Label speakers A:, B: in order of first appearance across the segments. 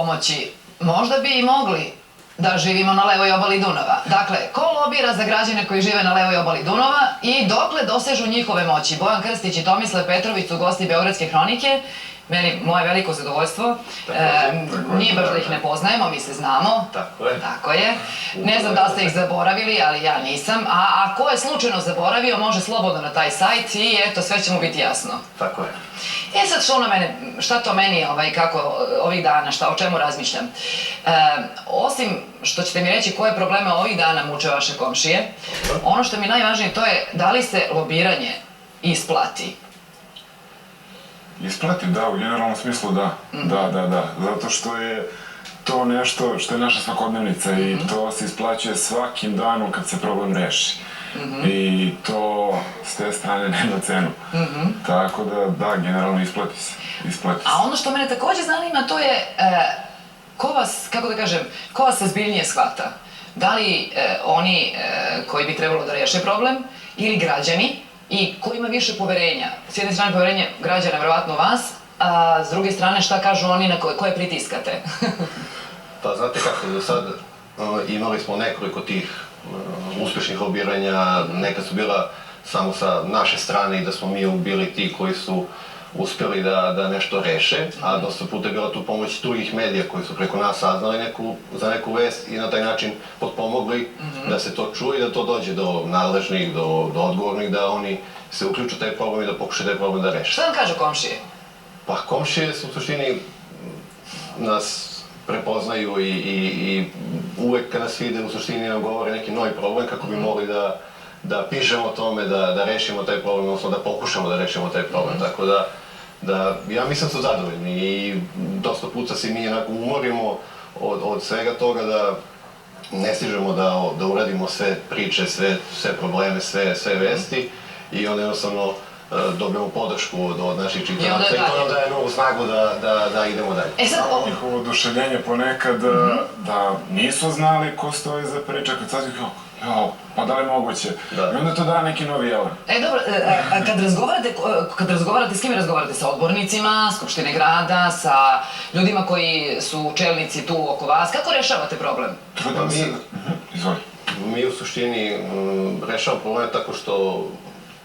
A: pomoći, možda bi i mogli da živimo na levoj obali Dunava. Dakle, ko lobira za građane koji žive na levoj obali Dunava i dokle dosežu njihove moći? Bojan Krstić i Tomislav Petrović su gosti Beogradske hronike. Meni, moje veliko zadovoljstvo. Nije baš da ih ne poznajemo, mi se znamo. Tako je. Ne znam da ste ih zaboravili, ali ja nisam. A ko je slučajno zaboravio, može slobodno na taj sajt i eto, sve će mu biti jasno.
B: Tako je.
A: Sad šta to meni, kako ovih dana, o čemu razmišljam? Osim što ćete mi reći koje probleme ovih dana muče vaše komšije, ono što mi je najvažnije to je da li se lobiranje isplati?
C: Isplati, da, u generalnom smislu da. Da. Zato što je to nešto što je naša svakodnevnica i to se isplaćuje svakim danom kad se problem reši. I to s te strane nema cenu. Tako da, generalno isplati se.
A: A ono što mene takođe zanima to je ko vas, kako da kažem, ko vas ozbiljnije shvata? Da li oni koji bi trebalo da reše problem ili građani? I ko ima više poverenja? S jedne strane poverenje građana, verovatno vas, a s druge strane šta kažu oni na koje pritiskate?
B: Pa znate kako, do sad imali smo nekoliko tih uspešnih lobiranja, neka su bila samo sa naše strane i da smo mi bili ti koji su uspjeli da nešto reše, a dosta puta je bila tu pomoć drugih medija koji su preko nas saznali za neku vest i na taj način potpomogli da se to čuje i da to dođe do nadležnih, do odgovornih, da oni se uključu taj problem i da pokušaju taj problem da reše.
A: Šta vam kažu komšije?
B: Pa komšije su u suštini nas prepoznaju i uvek kad nas vide u suštini nam govore neki novi problem kako bi mogli da pišemo o tome, da rešimo taj problem, odnosno da pokušamo da rešimo taj problem. Tako da, ja mislim da su zadovoljni i dosta puta se mi onako umorimo od svega toga da ne stižemo da uradimo sve priče, sve probleme, sve vesti i onda jednostavno dobijemo podršku od naših čitalaca i to nam daje novu snagu da idemo dalje.
C: Njihovo oduševljenje ponekad da nisu znali ko stoji za priče, kad sad ih pa da li moguće? I onda to da neki novi elan.
A: Dobro, kad razgovarate, s kim razgovarate? Sa odbornicima, Skupštine grada, sa ljudima koji su čelnici tu oko vas? Kako rešavate problem?
C: Trudimo se... Izvoli.
B: Mi u suštini rešavamo problem tako što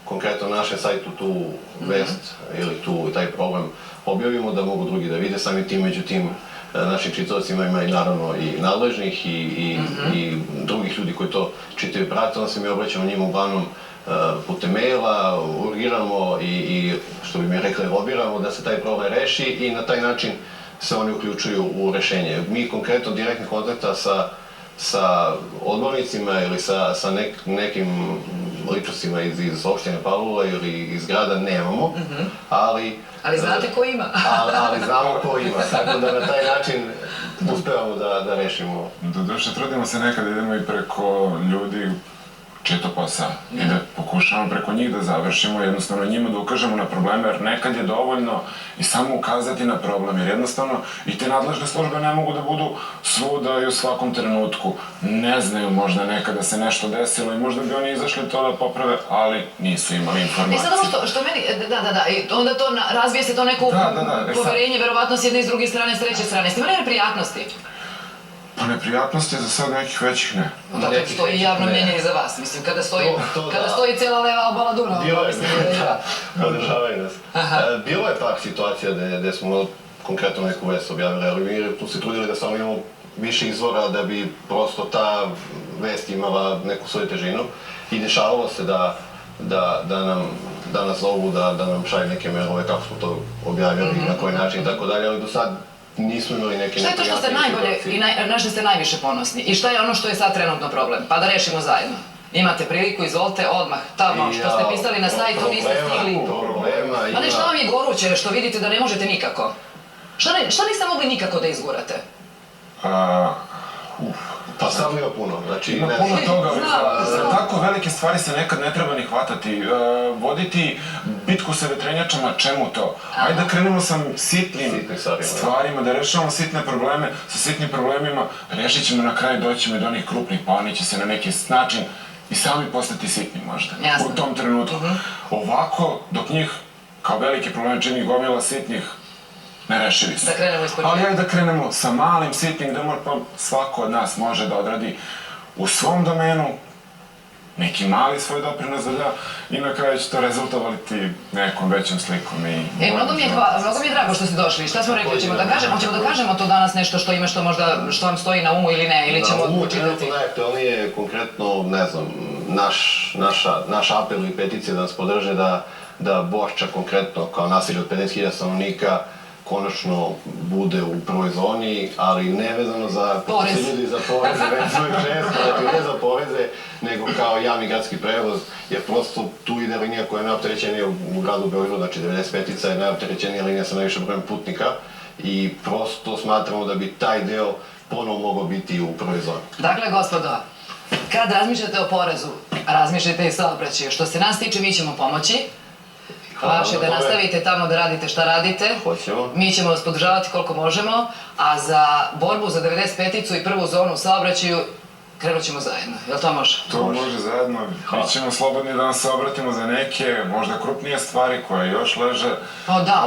B: konkretno na našem sajtu tu vest ili tu taj problem objavimo da mogu drugi da vide, samim tim među tim našim čitavcima ima i naravno i nadležnih i drugih ljudi koji to čitaju i prate, onda se mi obraćamo njima uglavnom putem maila, urgiramo i što bi mi rekli lobiramo da se taj problem reši i na taj način se oni uključuju u rešenje. Mi konkretno direktnih kontakta sa odbornicima ili sa nekim ličnostima iz opštine Palilula ili iz grada nemamo, ali...
A: Ali znate ko ima.
B: Ali znamo ko ima, tako da na taj način uspevamo da rešimo.
C: Doduše, trudimo se nekada idemo i preko ljudi čije to posao i da pokušamo preko njih da završimo, jednostavno njima da ukažemo na probleme, jer nekad je dovoljno i samo ukazati na problem, jer jednostavno i te nadležne službe ne mogu da budu svuda i u svakom trenutku. Ne znaju možda nekada se nešto desilo i možda bi oni izašli to da poprave, ali nisu imali informacije.
A: Sad ovo što meni, onda to razvije se to neko poverenje, verovatno s jedne i s druge strane, s treće strane. Ste imali neprijatnosti?
C: Pa neprijatnosti za sad nekih većih ne.
A: Dakle, stoji javno mnjenje i za vas, mislim, kada stoji cijela leva obala Dunava.
B: Bilo je, podržavaju nas. Bilo je pak situacija gde smo konkretno neku vest objavili, ali mi tu se trudili da samo imamo više izvora da bi prosto ta vest imala neku svoju težinu i dešavalo se da nas zovu, da nam šalju neke mailove kako smo to objavili, na koji način i tako dalje, ali do sad nismo imali neke
A: neprijatne situacije. Šta je to što ste najbolje i na što ste najviše ponosni? I šta je ono što je sad trenutno problem? Pa da rešimo zajedno. Imate priliku, izvolite, odmah. Tamo što ste pisali na sajtu niste stigli. Pa ne, šta vam je goruće što vidite da ne možete nikako? Šta niste mogli nikako da izgurate?
B: Pa sam ima puno, znači...
C: Ima puno toga, za tako velike stvari se nekad ne treba ni hvatati. Voditi bitku sa vetrenjačama, čemu to? Ajde da krenemo sa sitnim stvarima, da rešavamo sitne probleme, sa sitnim problemima rešit ćemo na kraju, doćemo i do onih krupnih, pa oni će se na neki način i sami postati sitni možda, u tom trenutku. Ovako, dok njih kao velike probleme čini gomila sitnih, nerešivi su.
A: Da krenemo iz
C: Ali
A: početka.
C: ajde da krenemo sa malim, sitnim, gde svako od nas može da odradi u svom domenu neki mali svoj doprinos i na kraju će to rezultovati nekom većom slikom i...
A: Mnogo mi je drago što ste došli. Šta smo rekli? Hoćemo da kažemo to danas nešto što ima što vam stoji na umu ili ne? Ili ćemo učitati?
B: Najaktualnije je konkretno, ne znam, naš apel i peticija da nas podrže da Borča konkretno kao naselje od 50.000 stanovnika konačno bude u prvoj zoni, ali ne vezano za ljudi za poreze, vezuju često, dakle ne za poreze, nego kao javni gradski prevoz, jer prosto tu ide linija koja je najopterećenija u gradu Beogradu, znači 95-ica je najopterećenija linija sa najviše brojem putnika i prosto smatramo da bi taj deo ponovo mogao biti u prvoj zoni.
A: Dakle, gospodo, kad razmišljate o porezu, razmišljate i saobraćaju. Što se nas tiče, mi ćemo pomoći. Vaše da nastavite tamo da radite šta radite.
B: Hoćemo.
A: Mi ćemo vas podržavati koliko možemo, a za borbu za 95-icu i prvu zonu u saobraćaju krenut ćemo zajedno. Jel to može?
C: To može zajedno. Mi ćemo slobodni da vam se obratimo za neke, možda krupnije stvari koje još leže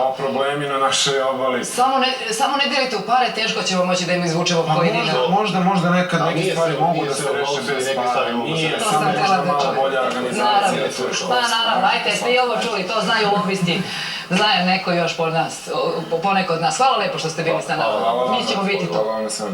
C: o problemi na našoj obali.
A: Samo ne delite u pare, teško ćemo moći da im izvučemo pojedine.
C: Možda nekad neke stvari mogu da se reše bez para. Nije, samo možda malo bolja organizacija.
A: Pa naravno, ajte, ste i ovo čuli, to znaju lobisti. Zna neko još poneko od nas. Hvala lepo što ste bili sa nama. Mi ćemo biti tu.
C: Hvala vam sve.